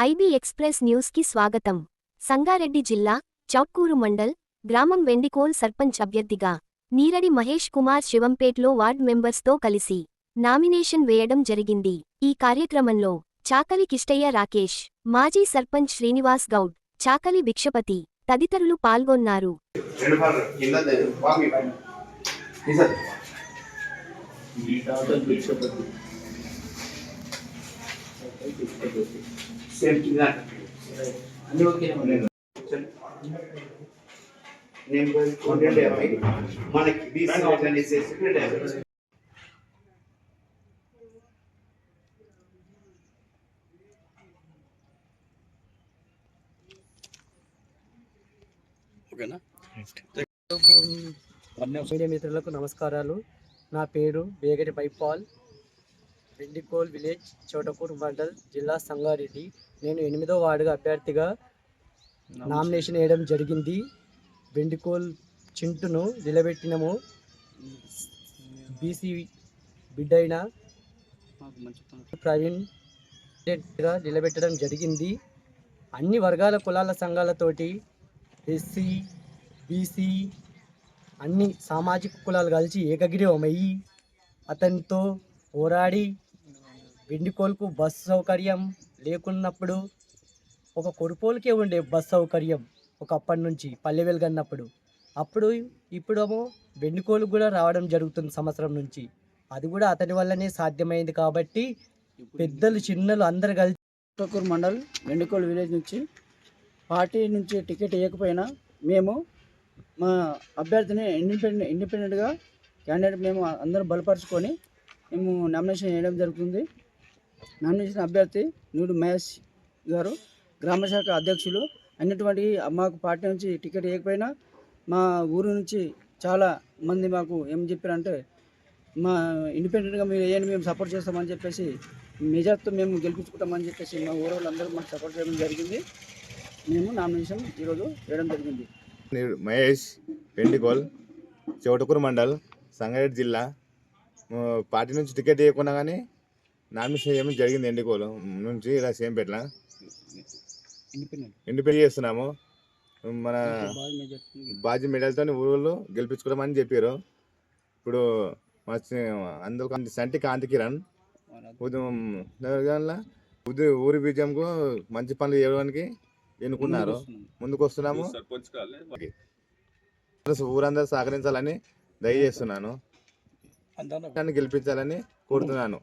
IB express news కి స్వాగతం. సంగారెడ్డి జిల్లా చౌట్కూరు మండల్ గ్రామం వెండికోల్ సర్పంచ్ అభ్యర్థిగా నీరడి మహేష్ కుమార్ శివంపేట్లో వార్డ్ మెంబర్స్తో కలిసి నామినేషన్ వేయడం జరిగింది. ఈ కార్యక్రమంలో చాకలి కిష్టయ్య రాకేష్, మాజీ సర్పంచ్ శ్రీనివాస్ గౌడ్, చాకలి భిక్షపతి తదితరులు పాల్గొన్నారు. మీడియా మిత్రులకు నమస్కారాలు. నా పేరు బేగటి బైపాల్, వెండికోల్ విలేజ్, చౌటకూరు మండల్, జిల్లా సంగారెడ్డి. నేను 8వ వార్డుగా అభ్యర్థిగా నామినేషన్ వేయడం జరిగింది. వెండికోల్ చింటును నిలబెట్టినము. బీసీ బిడ్డైన ప్రవీణ్ గా నిలబెట్టడం జరిగింది. అన్ని వర్గాల కులాల సంఘాలతోటి ఎస్సీ బీసీ అన్ని సామాజిక కులాలు కలిసి ఏకగ్రీవమయ్యి అతనితో పోరాడి వెండికోల్కు బస్సు సౌకర్యం లేకున్నప్పుడు ఒక కొడుపోలకే ఉండే బస్సు సౌకర్యం ఒకప్పటి నుంచి పల్లె వెలుగన్నప్పుడు, ఇప్పుడేమో వెండికోలుకు కూడా రావడం జరుగుతుంది సంవత్సరం నుంచి. అది కూడా అతని వల్లనే సాధ్యమైంది. కాబట్టి పెద్దలు చిన్నలు అందరు కలిసి చౌటకూరు మండల్ వెండికోల్ విలేజ్ నుంచి పార్టీ నుంచి టికెట్ ఇవ్వకపోయినా మేము మా అభ్యర్థిని ఇండిపెండెంట్గా క్యాండిడేట్ మేము అందరం బలపరుచుకొని మేము నామినేషన్ వేయడం జరుగుతుంది. నామినేషన్ అభ్యర్థి నీడు మహేష్ గారు, గ్రామశాఖ అధ్యక్షులు. అన్నిటువంటి మాకు పార్టీ నుంచి టికెట్ ఇవ్వకపోయినా మా ఊరు నుంచి చాలా మంది మాకు ఏం చెప్పారంటే, మా ఇండిపెండెంట్గా మీరు వేయండి, మేము సపోర్ట్ చేస్తామని చెప్పేసి, మెజార్టీతో మేము గెలిపించుకుంటామని చెప్పేసి మా ఊరు వాళ్ళందరూ మాకు సపోర్ట్ చేయడం జరిగింది. మేము నామినేషన్ ఈరోజు వేయడం జరిగింది. మహేష్, వెండికోల్, చౌటకూరు మండల్, సంగారెడ్డి జిల్లా. పార్టీ నుంచి టికెట్ ఇవ్వకుండా కానీ నామినేషన్ చేయడం జరిగింది. వెండికోల్ నుంచి ఇలా సేంపేట్ల ఇండిపెండెంట్ చేస్తున్నాము. మన బాజీ మెడల్తో ఊళ్ళో గెలిపించుకోవడం చెప్పారు. ఇప్పుడు అందరూ సంటి కాంతి కిరణ్ ఊరి విజయంకు మంచి పనులు చేయడానికి ఎన్నుకున్నారు. ముందుకు వస్తున్నాము. ఊరందరూ సహకరించాలని దయచేస్తున్నాను. గెలిపించాలని కోరుతున్నాను.